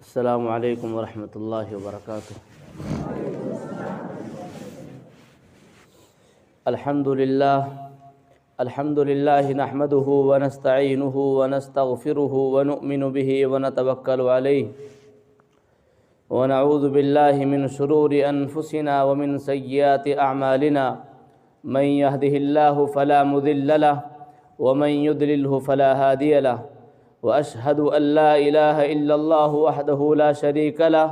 السلام علیکم ورحمۃ اللہ وبرکاتہ۔ الحمد للہ نحمده ونستعینه ونستغفره ونؤمن به ونتوکل علیہ ونعوذ باللہ من شرور انفسنا ومن سیئات اعمالنا من يهده اللہ فلا مضل له ومن يضلله فلا هادی له وأشهد أن لا إله إلا الله وحده لا شريك له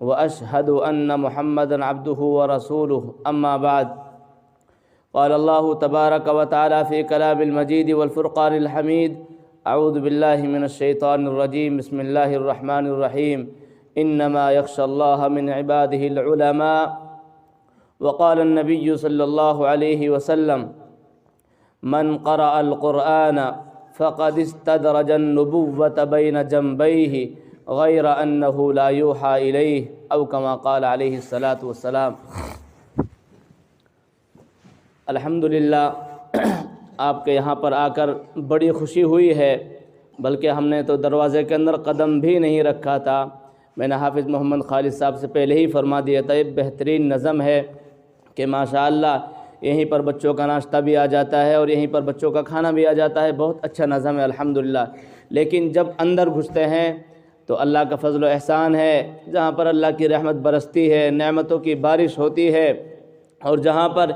وأشهد أن محمدا عبده ورسوله أما بعد قال الله تبارك وتعالى في كلام المجيد والفرقان الحميد أعوذ بالله من الشيطان الرجيم بسم الله الرحمن الرحيم إنما يخشى الله من عباده العلماء وقال النبي صلى الله عليه وسلم من قرأ القرآن فقد استدرج النبوة بين جنبيه غير أنه لا يوحى إليه أو كما قال عليه الصلاة والسلام۔ الحمدللہ آپ کے یہاں پر آ کر بڑی خوشی ہوئی ہے، بلکہ ہم نے تو دروازے کے اندر قدم بھی نہیں رکھا تھا۔ میں نے حافظ محمد خالد صاحب سے پہلے ہی فرما دیا تھا، یہ بہترین نظم ہے کہ ماشاءاللہ یہیں پر بچوں کا ناشتہ بھی آ جاتا ہے اور یہیں پر بچوں کا کھانا بھی آ جاتا ہے، بہت اچھا نظم ہے الحمدللہ۔ لیکن جب اندر گھستے ہیں تو اللہ کا فضل و احسان ہے، جہاں پر اللہ کی رحمت برستی ہے، نعمتوں کی بارش ہوتی ہے، اور جہاں پر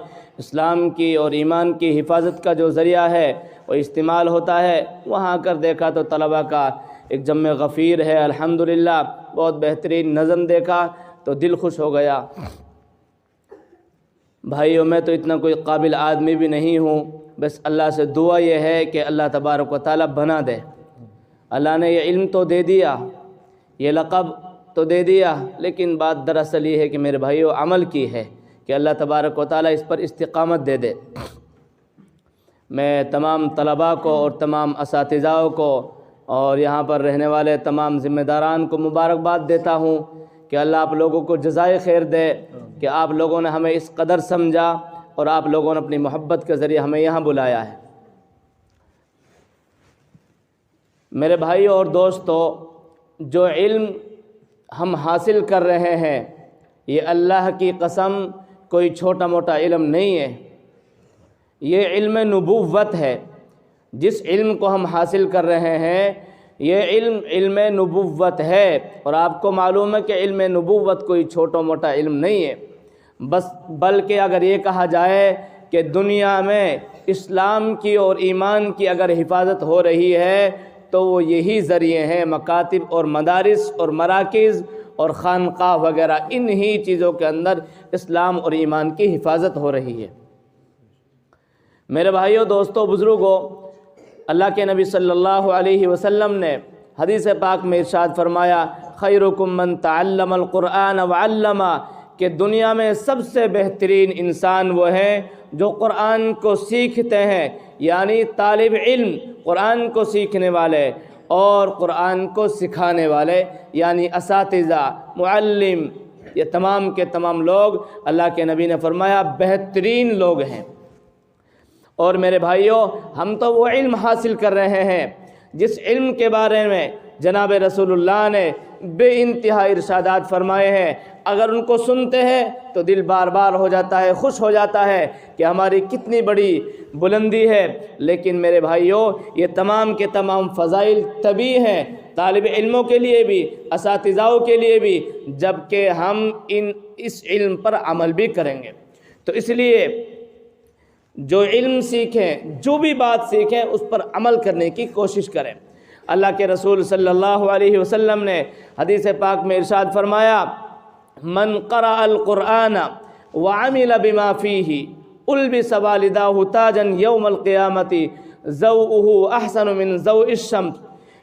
اسلام کی اور ایمان کی حفاظت کا جو ذریعہ ہے وہ استعمال ہوتا ہے، وہاں کر دیکھا تو طلبہ کا ایک جم غفیر ہے الحمدللہ۔ بہت بہترین نظم دیکھا تو دل خوش ہو گیا۔ بھائیوں، میں تو اتنا کوئی قابل آدمی بھی نہیں ہوں، بس اللہ سے دعا یہ ہے کہ اللہ تبارک و تعالیٰ بنا دے۔ اللہ نے یہ علم تو دے دیا، یہ لقب تو دے دیا، لیکن بات دراصل یہ ہے کہ میرے بھائیوں عمل کی ہے کہ اللہ تبارک و تعالیٰ اس پر استقامت دے دے۔ میں تمام طلباء کو اور تمام اساتذاؤں کو اور یہاں پر رہنے والے تمام ذمہ داران کو مبارکباد دیتا ہوں کہ اللہ آپ لوگوں کو جزائے خیر دے کہ آپ لوگوں نے ہمیں اس قدر سمجھا اور آپ لوگوں نے اپنی محبت کے ذریعے ہمیں یہاں بلایا ہے۔ میرے بھائی اور دوستو، جو علم ہم حاصل کر رہے ہیں یہ اللہ کی قسم کوئی چھوٹا موٹا علم نہیں ہے، یہ علم نبوت ہے۔ جس علم کو ہم حاصل کر رہے ہیں یہ علم نبوت ہے، اور آپ کو معلوم ہے کہ علم نبوت کوئی چھوٹا موٹا علم نہیں ہے، بلکہ اگر یہ کہا جائے کہ دنیا میں اسلام کی اور ایمان کی اگر حفاظت ہو رہی ہے تو وہ یہی ذریعے ہیں، مکاتب اور مدارس اور مراکز اور خانقاہ وغیرہ، انہی چیزوں کے اندر اسلام اور ایمان کی حفاظت ہو رہی ہے۔ میرے بھائیوں، دوستوں، بزرگوں، اللہ کے نبی صلی اللہ علیہ وسلم نے حدیث پاک میں ارشاد فرمایا، خیرکم من تعلم القرآن وعلمہ، کہ دنیا میں سب سے بہترین انسان وہ ہیں جو قرآن کو سیکھتے ہیں، یعنی طالب علم، قرآن کو سیکھنے والے اور قرآن کو سکھانے والے، یعنی اساتذہ، معلم، یہ تمام کے تمام لوگ اللہ کے نبی نے فرمایا بہترین لوگ ہیں۔ اور میرے بھائیوں، ہم تو وہ علم حاصل کر رہے ہیں جس علم کے بارے میں جناب رسول اللہ نے بے انتہا ارشادات فرمائے ہیں۔ اگر ان کو سنتے ہیں تو دل بار بار ہو جاتا ہے، خوش ہو جاتا ہے کہ ہماری کتنی بڑی بلندی ہے۔ لیکن میرے بھائیوں، یہ تمام کے تمام فضائل تبھی ہیں طالب علموں کے لیے بھی، اساتذاؤں کے لیے بھی، جب کہ ہم اس علم پر عمل بھی کریں گے۔ تو اس لیے جو علم سیکھیں، جو بھی بات سیکھیں، اس پر عمل کرنے کی کوشش کریں۔ اللہ کے رسول صلی اللہ علیہ وسلم نے حدیث پاک میں ارشاد فرمایا، من قرأ القرآن وعمل بما فيه البس والداه تاجا یوم القیامت ضوءه احسن من ضوء الشمس۔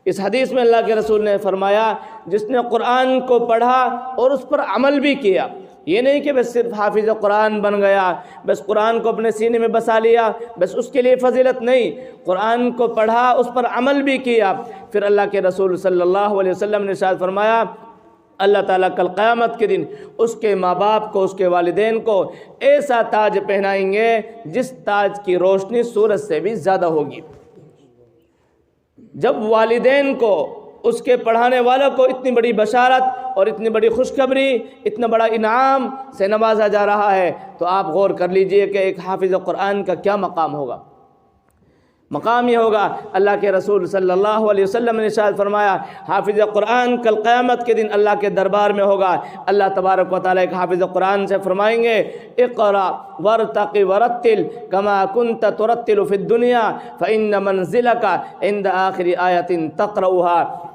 اس حدیث میں اللہ کے رسول نے فرمایا، جس نے قرآن کو پڑھا اور اس پر عمل بھی کیا، یہ نہیں کہ بس صرف حافظ قرآن بن گیا، بس قرآن کو اپنے سینے میں بسا لیا، بس اس کے لیے فضیلت نہیں، قرآن کو پڑھا، اس پر عمل بھی کیا۔ پھر اللہ کے رسول صلی اللہ علیہ وسلم نے ارشاد فرمایا، اللہ تعالیٰ کل قیامت کے دن اس کے ماں باپ کو، اس کے والدین کو ایسا تاج پہنائیں گے جس تاج کی روشنی سورج سے بھی زیادہ ہوگی۔ جب والدین کو اس کے پڑھانے والوں کو اتنی بڑی بشارت اور اتنی بڑی خوشخبری، اتنا بڑا انعام سے نوازا جا رہا ہے، تو آپ غور کر لیجئے کہ ایک حافظ قرآن کا کیا مقام ہوگا۔ مقام یہ ہوگا، اللہ کے رسول صلی اللہ علیہ وسلم نے ارشاد فرمایا، حافظ قرآن کل قیامت کے دن اللہ کے دربار میں ہوگا۔ اللہ تبارک و تعالیٰ ایک حافظ قرآن سے فرمائیں گے، اقرا وارتق ورتل کما کنت ترتل فی الدنیا فإن منزلک عند آخر آیۃ تقرؤها،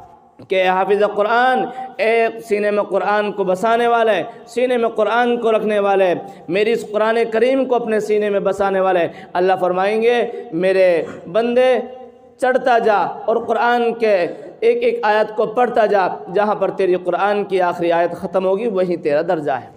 کہ حافظ قرآن ایک سینے میں قرآن کو بسانے والے، سینے میں قرآن کو رکھنے والے، میری اس قرآن کریم کو اپنے سینے میں بسانے والے، اللہ فرمائیں گے میرے بندے چڑھتا جا اور قرآن کے ایک ایک آیت کو پڑھتا جا، جہاں پر تیری قرآن کی آخری آیت ختم ہوگی وہیں تیرا درجہ ہے۔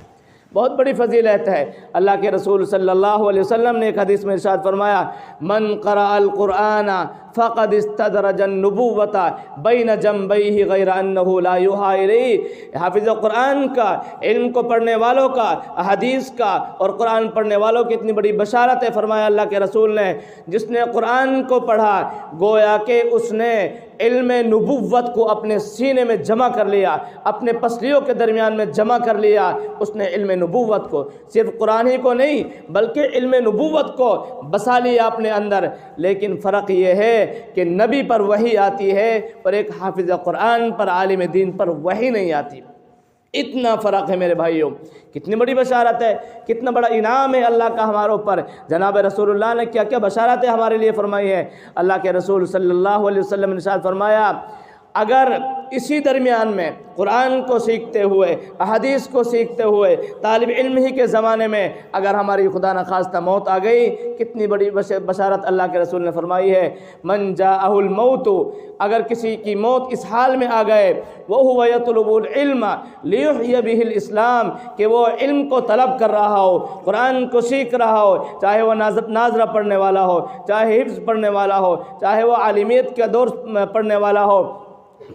بہت بڑی فضیلت ہے۔ اللہ کے رسول صلی اللہ علیہ وسلم نے ایک حدیث میں ارشاد فرمایا، من قرأ القرآن فقد استدرج النبوۃ بین جنبیہ غیر انہ لا یوحی الیہ، حافظ قرآن کا، علم کو پڑھنے والوں کا، حدیث کا اور قرآن پڑھنے والوں کی اتنی بڑی بشارت ہے۔ فرمایا اللہ کے رسول نے، جس نے قرآن کو پڑھا گویا کہ اس نے علم نبوت کو اپنے سینے میں جمع کر لیا، اپنے پسلیوں کے درمیان میں جمع کر لیا۔ اس نے علم نبوت کو، صرف قرآن ہی کو نہیں بلکہ علم نبوت کو بسا لیا اپنے اندر۔ لیکن فرق یہ ہے کہ نبی پر وحی آتی ہے اور ایک حافظ قرآن پر، عالم دین پر وحی نہیں آتی۔ اتنا فرق ہے میرے بھائیوں، کتنی بڑی بشارت ہے، کتنا بڑا انعام ہے اللہ کا ہمارے اوپر۔ جناب رسول اللہ نے کیا کیا بشارتیں ہمارے لیے فرمائی ہے۔ اللہ کے رسول صلی اللہ علیہ وسلم نے ارشاد فرمایا، اگر اسی درمیان میں قرآن کو سیکھتے ہوئے، احادیث کو سیکھتے ہوئے، طالب علم ہی کے زمانے میں اگر ہماری خدا نخواستہ موت آ گئی، کتنی بڑی بشارت اللہ کے رسول نے فرمائی ہے، من جاءہ الموت، اگر کسی کی موت اس حال میں آ گئے، وَهُوَ يَطْلُبُ الْعِلْمَ لِيُحْيَ بِهِ الْإِسْلَامَ، کہ وہ علم کو طلب کر رہا ہو، قرآن کو سیکھ رہا ہو، چاہے وہ ناظرہ پڑھنے والا ہو، چاہے حفظ پڑھنے والا ہو، چاہے وہ عالمیت کا دور پڑھنے والا ہو،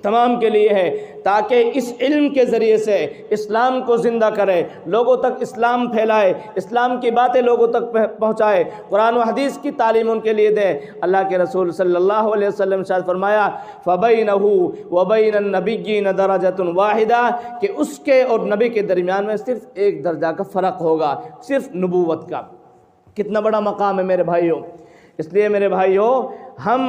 تمام کے لیے ہے، تاکہ اس علم کے ذریعے سے اسلام کو زندہ کرے، لوگوں تک اسلام پھیلائے، اسلام کی باتیں لوگوں تک پہنچائے، قرآن و حدیث کی تعلیم ان کے لیے دے۔ اللہ کے رسول صلی اللہ علیہ وسلم نے فرمایا، فَبَيْنَهُ وَبَيْنَ النَّبِيِّينَ دَرَجَةٌ وَاحِدَةٌ، کہ اس کے اور نبی کے درمیان میں صرف ایک درجہ کا فرق ہوگا، صرف نبوت کا۔ کتنا بڑا مقام ہے میرے بھائیوں۔ اس لیے میرے بھائیوں، ہم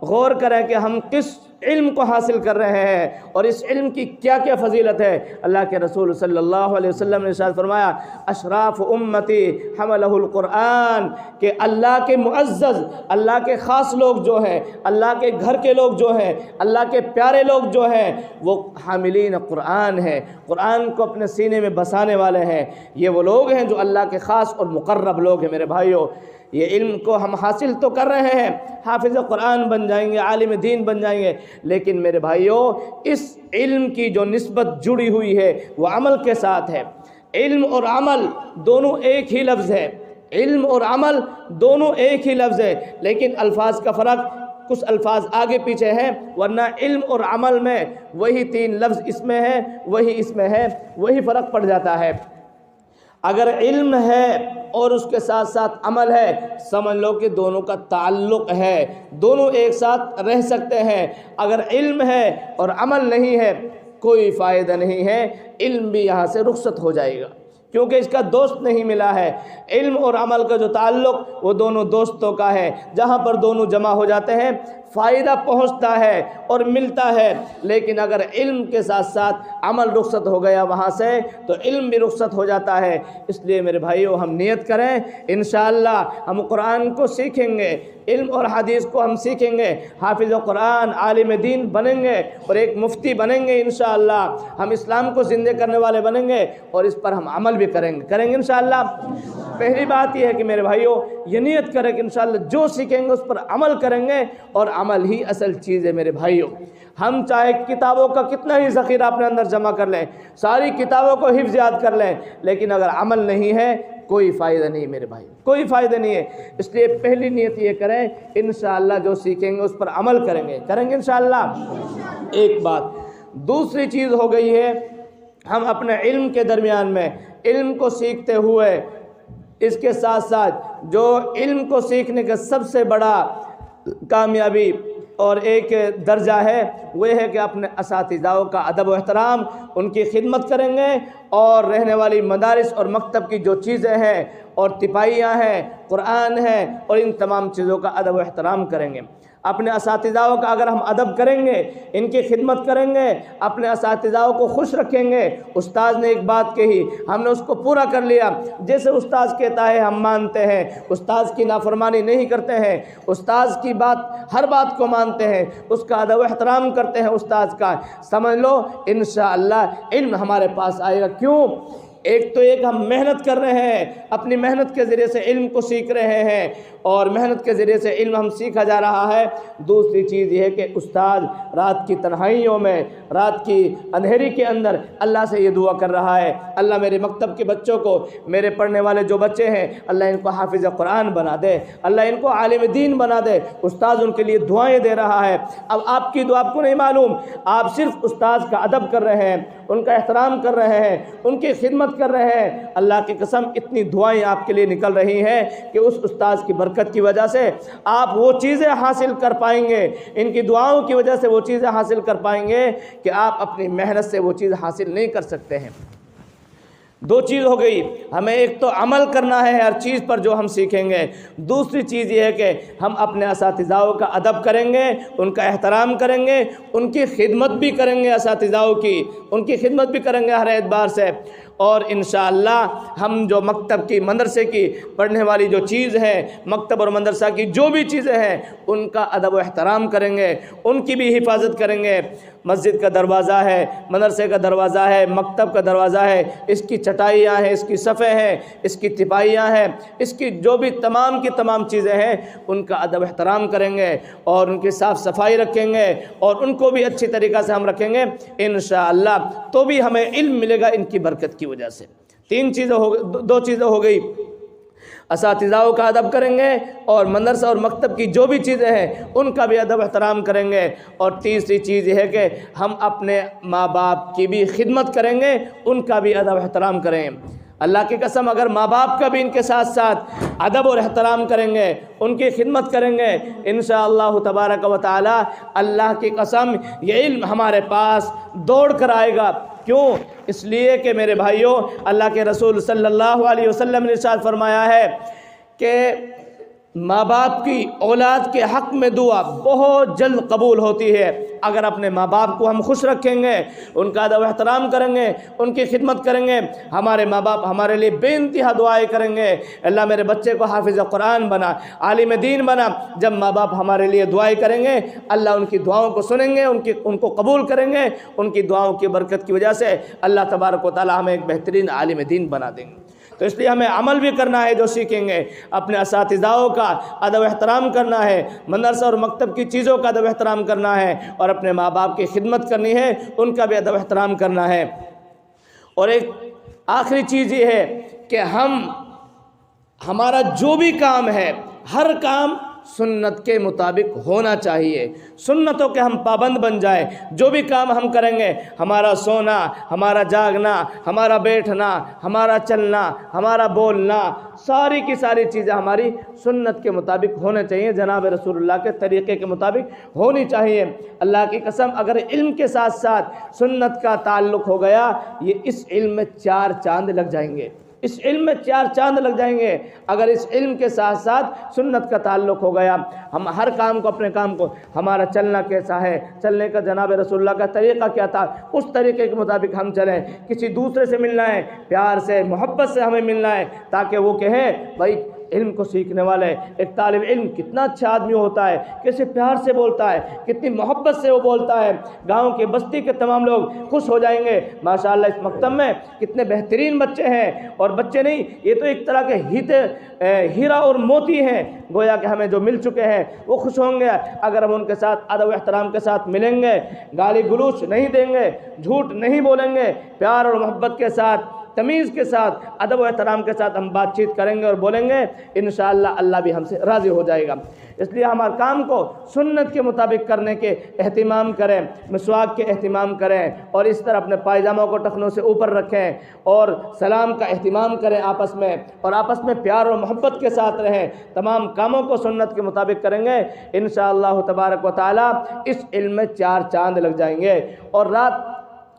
غور کریں کہ ہم کس علم کو حاصل کر رہے ہیں اور اس علم کی کیا کیا فضیلت ہے۔ اللہ کے رسول صلی اللہ علیہ وسلم نے ارشاد فرمایا، اشراف امتی حملہ القرآن، کہ اللہ کے معزز، اللہ کے خاص لوگ جو ہیں، اللہ کے گھر کے لوگ جو ہیں، اللہ کے پیارے لوگ جو ہیں، وہ حاملین قرآن ہیں، قرآن کو اپنے سینے میں بسانے والے ہیں۔ یہ وہ لوگ ہیں جو اللہ کے خاص اور مقرب لوگ ہیں۔ میرے بھائیوں، یہ علم کو ہم حاصل تو کر رہے ہیں، حافظ قرآن بن جائیں گے، عالم دین بن جائیں گے، لیکن میرے بھائیوں، اس علم کی جو نسبت جڑی ہوئی ہے وہ عمل کے ساتھ ہے۔ علم اور عمل دونوں ایک ہی لفظ ہے، علم اور عمل دونوں ایک ہی لفظ ہے، لیکن الفاظ کا فرق، کچھ الفاظ آگے پیچھے ہیں، ورنہ علم اور عمل میں وہی تین لفظ اس میں ہے، وہی اس میں ہے، وہی فرق پڑ جاتا ہے۔ اگر علم ہے اور اس کے ساتھ ساتھ عمل ہے، سمجھ لو کہ دونوں کا تعلق ہے، دونوں ایک ساتھ رہ سکتے ہیں۔ اگر علم ہے اور عمل نہیں ہے، کوئی فائدہ نہیں ہے، علم بھی یہاں سے رخصت ہو جائے گا، کیونکہ اس کا دوست نہیں ملا ہے۔ علم اور عمل کا جو تعلق وہ دونوں دوستوں کا ہے، جہاں پر دونوں جمع ہو جاتے ہیں فائدہ پہنچتا ہے اور ملتا ہے۔ لیکن اگر علم کے ساتھ ساتھ عمل رخصت ہو گیا وہاں سے، تو علم بھی رخصت ہو جاتا ہے۔ اس لیے میرے بھائیوں، ہم نیت کریں، انشاءاللہ ہم قرآن کو سیکھیں گے، علم اور حدیث کو ہم سیکھیں گے، حافظ قرآن، عالم دین بنیں گے اور ایک مفتی بنیں گے انشاءاللہ۔ ہم اسلام کو زندہ کرنے والے بنیں گے اور اس پر ہم عمل بھی کریں گے انشاءاللہ۔ پہلی بات یہ ہے کہ میرے بھائیوں، یہ نیت کریں کہ انشاءاللہ جو سیکھیں گے اس پر عمل کریں گے، اور عمل ہی اصل چیز ہے میرے بھائیوں۔ ہم چاہے کتابوں کا کتنا ہی ذخیرہ اپنے اندر جمع کر لیں، ساری کتابوں کو حفظ یاد کر لیں، لیکن اگر عمل نہیں ہے کوئی فائدہ نہیں میرے بھائی، کوئی فائدہ نہیں ہے۔ اس لیے پہلی نیت یہ کریں، انشاءاللہ جو سیکھیں گے اس پر عمل کریں گے انشاءاللہ۔ ایک بات، دوسری چیز ہو گئی ہے، ہم اپنے علم کے درمیان میں علم کو سیکھتے ہوئے، اس کے ساتھ ساتھ جو علم کو سیکھنے کا سب سے بڑا کامیابی اور ایک درجہ ہے وہ ہے کہ اپنے اساتذاؤں کا ادب و احترام، ان کی خدمت کریں گے، اور رہنے والی مدارس اور مکتب کی جو چیزیں ہیں اور تپائیاں ہیں، قرآن ہے، اور ان تمام چیزوں کا ادب و احترام کریں گے۔ اپنے اساتذاؤں کا اگر ہم ادب کریں گے، ان کی خدمت کریں گے، اپنے اساتذاؤں کو خوش رکھیں گے۔ استاذ نے ایک بات کہی، ہم نے اس کو پورا کر لیا، جیسے استاذ کہتا ہے ہم مانتے ہیں، استاذ کی نافرمانی نہیں کرتے ہیں، استاذ کی بات ہر بات کو مانتے ہیں، اس کا ادب و احترام کرتے ہیں استاذ کا، سمجھ لو انشاءاللہ علم ہمارے پاس آئے گا۔ کیوں؟ ایک تو ایک ہم محنت کر رہے ہیں، اپنی محنت کے ذریعے سے علم کو سیکھ رہے ہیں، اور محنت کے ذریعے سے علم ہم سیکھا جا رہا ہے۔ دوسری چیز یہ ہے کہ استاد رات کی تنہائیوں میں، رات کی اندھیری کے اندر اللہ سے یہ دعا کر رہا ہے، اللہ میرے مکتب کے بچوں کو، میرے پڑھنے والے جو بچے ہیں، اللہ ان کو حافظ قرآن بنا دے، اللہ ان کو عالم دین بنا دے۔ استاد ان کے لیے دعائیں دے رہا ہے۔ اب آپ کی دعا آپ کو نہیں معلوم، آپ صرف استاد کا ادب کر رہے ہیں، ان کا احترام کر رہے ہیں، ان کی خدمت کر رہے ہیں، اللہ کی قسم اتنی دعائیں آپ کے لیے نکل رہی ہیں کہ اس استاذ کی برکت کی وجہ سے آپ وہ چیزیں حاصل کر پائیں گے، ان کی دعاؤں کی وجہ سے وہ چیزیں حاصل کر پائیں گے کہ آپ اپنی محنت سے وہ چیز حاصل نہیں کر سکتے ہیں۔ دو چیز ہو گئی، ہمیں ایک تو عمل کرنا ہے ہر چیز پر جو ہم سیکھیں گے، دوسری چیز یہ ہے کہ ہم اپنے اساتذاؤں کا ادب کریں گے، ان کا احترام کریں گے، ان کی خدمت بھی کریں گے، اساتذاؤں کی ان کی خدمت بھی کریں گے ہر اعتبار سے۔ اور انشاءاللہ ہم جو مکتب کی، مدرسے کی پڑھنے والی جو چیز ہے، مکتب اور مدرسہ کی جو بھی چیزیں ہیں، ان کا ادب و احترام کریں گے، ان کی بھی حفاظت کریں گے۔ مسجد کا دروازہ ہے، مدرسے کا دروازہ ہے، مکتب کا دروازہ ہے، اس کی چٹائیاں ہیں، اس کی صفحے ہیں، اس کی تپائیاں ہیں، اس کی جو بھی تمام کی تمام چیزیں ہیں، ان کا ادب احترام کریں گے اور ان کی صاف صفائی رکھیں گے، اور ان کو بھی اچھی طریقہ سے ہم رکھیں گے انشاءاللہ، تو بھی ہمیں علم ملے گا ان کی برکت کی وجہ سے۔ دو چیزیں ہو گئی، اساتذاؤں کا ادب کریں گے، اور مدرسہ اور مکتب کی جو بھی چیزیں ہیں ان کا بھی ادب احترام کریں گے، اور تیسری چیز یہ ہے کہ ہم اپنے ماں باپ کی بھی خدمت کریں گے، ان کا بھی ادب احترام کریں۔ اللہ کی قسم اگر ماں باپ کا بھی ان کے ساتھ ساتھ ادب اور احترام کریں گے، ان کی خدمت کریں گے، انشاءاللہ تبارک و تعالی اللہ کی قسم یہ علم ہمارے پاس دوڑ کر آئے گا۔ کیوں؟ اس لیے کہ میرے بھائیوں، اللہ کے رسول صلی اللہ علیہ وسلم نے ارشاد فرمایا ہے کہ ماں باپ کی اولاد کے حق میں دعا بہت جلد قبول ہوتی ہے۔ اگر اپنے ماں باپ کو ہم خوش رکھیں گے، ان کا ادب و احترام کریں گے، ان کی خدمت کریں گے، ہمارے ماں باپ ہمارے لیے بے انتہا دعائیں کریں گے، اللہ میرے بچے کو حافظ قرآن بنا، عالم دین بنا۔ جب ماں باپ ہمارے لیے دعائیں کریں گے، اللہ ان کی دعاؤں کو سنیں گے، ان کو قبول کریں گے، ان کی دعاؤں کی برکت کی وجہ سے اللہ تبارک و تعالی ہمیں ایک بہترین عالم دین بنا دیں گے۔ تو اس لیے ہمیں عمل بھی کرنا ہے جو سیکھیں گے، اپنے اساتذاؤں کا ادب احترام کرنا ہے، مدرسہ اور مکتب کی چیزوں کا ادب احترام کرنا ہے، اور اپنے ماں باپ کی خدمت کرنی ہے، ان کا بھی ادب احترام کرنا ہے۔ اور ایک آخری چیز یہ ہے کہ ہمارا جو بھی کام ہے، ہر کام سنت کے مطابق ہونا چاہیے، سنتوں کے ہم پابند بن جائیں۔ جو بھی کام ہم کریں گے، ہمارا سونا، ہمارا جاگنا، ہمارا بیٹھنا، ہمارا چلنا، ہمارا بولنا، ساری کی ساری چیزیں ہماری سنت کے مطابق ہونے چاہیے، جناب رسول اللہ کے طریقے کے مطابق ہونی چاہیے۔ اللہ کی قسم اگر علم کے ساتھ ساتھ سنت کا تعلق ہو گیا، یہ اس علم میں 4 چاند لگ جائیں گے، اس علم میں 4 چاند لگ جائیں گے۔ اگر اس علم کے ساتھ ساتھ سنت کا تعلق ہو گیا، ہم ہر کام کو، اپنے کام کو، ہمارا چلنا کیسا ہے، چلنے کا جناب رسول اللہ کا طریقہ کیا تھا، اس طریقے کے مطابق ہم چلیں۔ کسی دوسرے سے ملنا ہے، پیار سے، محبت سے ہمیں ملنا ہے، تاکہ وہ کہیں بھائی علم کو سیکھنے والے ایک طالب علم کتنا اچھا آدمی ہوتا ہے، کیسے پیار سے بولتا ہے، کتنی محبت سے وہ بولتا ہے، گاؤں کے بستی کے تمام لوگ خوش ہو جائیں گے۔ ماشاءاللہ اس مکتب میں کتنے بہترین بچے ہیں، اور بچے نہیں، یہ تو ایک طرح کے ہیرا اور موتی ہیں، گویا کہ ہمیں جو مل چکے ہیں وہ خوش ہوں گے اگر ہم ان کے ساتھ ادب و احترام کے ساتھ ملیں گے، گالی گلوچ نہیں دیں گے، جھوٹ نہیں بولیں گے، پیار اور محبت کے ساتھ تمیز کے ساتھ، ادب و احترام کے ساتھ ہم بات چیت کریں گے اور بولیں گے، انشاءاللہ اللہ بھی ہم سے راضی ہو جائے گا۔ اس لیے ہمارے کام کو سنت کے مطابق کرنے کے اہتمام کریں، مسواک کے اہتمام کریں، اور اس طرح اپنے پائجاموں کو ٹخنوں سے اوپر رکھیں، اور سلام کا اہتمام کریں آپس میں، اور آپس میں پیار اور محبت کے ساتھ رہیں۔ تمام کاموں کو سنت کے مطابق کریں گے، انشاءاللہ تبارک و تعالی اس علم میں 4 چاند لگ جائیں گے۔ اور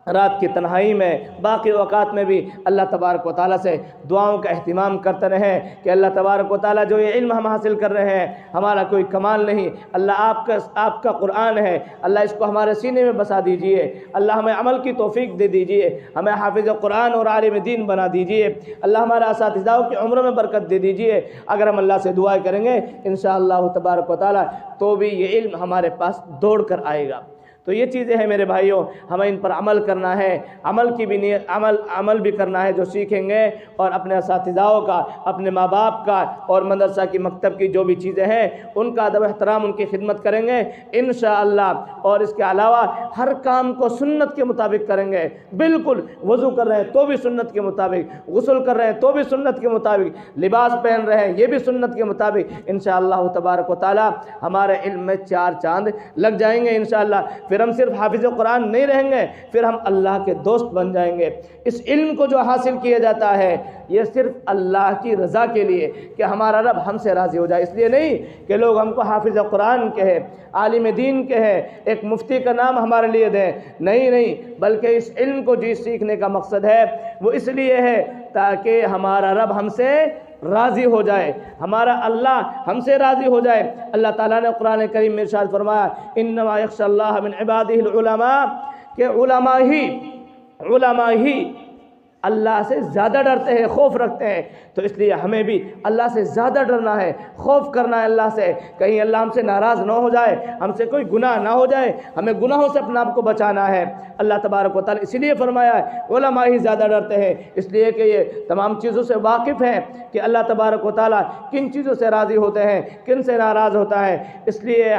رات کی تنہائی میں، باقی اوقات میں بھی اللہ تبارک و تعالیٰ سے دعاؤں کا اہتمام کرتے رہیں کہ اللہ تبارک و تعالیٰ جو یہ علم ہم حاصل کر رہے ہیں ہمارا کوئی کمال نہیں، اللہ آپ کا قرآن ہے، اللہ اس کو ہمارے سینے میں بسا دیجئے، اللہ ہمیں عمل کی توفیق دے دیجئے، ہمیں حافظ قرآن اور عالم دین بنا دیجئے، اللہ ہمارے اساتذاؤں کی عمروں میں برکت دے دیجئے۔ اگر ہم اللہ سے دعائیں کریں گے انشاءاللہ تبارک و تعالیٰ تو بھی یہ علم ہمارے پاس دوڑ کر آئے گا۔ تو یہ چیزیں ہیں میرے بھائیوں، ہمیں ان پر عمل کرنا ہے، عمل بھی کرنا ہے جو سیکھیں گے، اور اپنے اساتذاؤں کا، اپنے ماں باپ کا اور مدرسہ کی مکتب کی جو بھی چیزیں ہیں ان کا ادب احترام، ان کی خدمت کریں گے انشاءاللہ۔ اور اس کے علاوہ ہر کام کو سنت کے مطابق کریں گے، بالکل وضو کر رہے ہیں تو بھی سنت کے مطابق، غسل کر رہے ہیں تو بھی سنت کے مطابق، لباس پہن رہے ہیں یہ بھی سنت کے مطابق، انشاءاللہ تبارک و تعالی ہمارے علم میں 4 چاند لگ جائیں گے انشاءاللہ۔ پھر ہم صرف حافظ قرآن نہیں رہیں گے، پھر ہم اللہ کے دوست بن جائیں گے۔ اس علم کو جو حاصل کیا جاتا ہے یہ صرف اللہ کی رضا کے لیے، کہ ہمارا رب ہم سے راضی ہو جائے، اس لیے نہیں کہ لوگ ہم کو حافظ قرآن کہے، عالم دین کہے، ایک مفتی کا نام ہمارے لیے دیں، نہیں، بلکہ اس علم کو جو سیکھنے کا مقصد ہے وہ اس لیے ہے تاکہ ہمارا رب ہم سے راضی ہو جائے، ہمارا اللہ ہم سے راضی ہو جائے۔ اللہ تعالیٰ نے قرآن کریم میں ارشاد فرمایا انما یخشی اللہ من عبادہ العلماء، کہ علماء ہی اللہ سے زیادہ ڈرتے ہیں، خوف رکھتے ہیں۔ تو اس لیے ہمیں بھی اللہ سے زیادہ ڈرنا ہے، خوف کرنا ہے اللہ سے، کہیں اللہ ہم سے ناراض نہ ہو جائے، ہم سے کوئی گناہ نہ ہو جائے، ہمیں گناہوں سے اپنے آپ کو بچانا ہے۔ اللہ تبارک و تعالیٰ اسی لیے فرمایا ہے علماء ہی زیادہ ڈرتے ہیں، اس لیے کہ یہ تمام چیزوں سے واقف ہیں کہ اللہ تبارک و تعالیٰ کن چیزوں سے راضی ہوتے ہیں، کن سے ناراض ہوتا ہے۔ اس لیے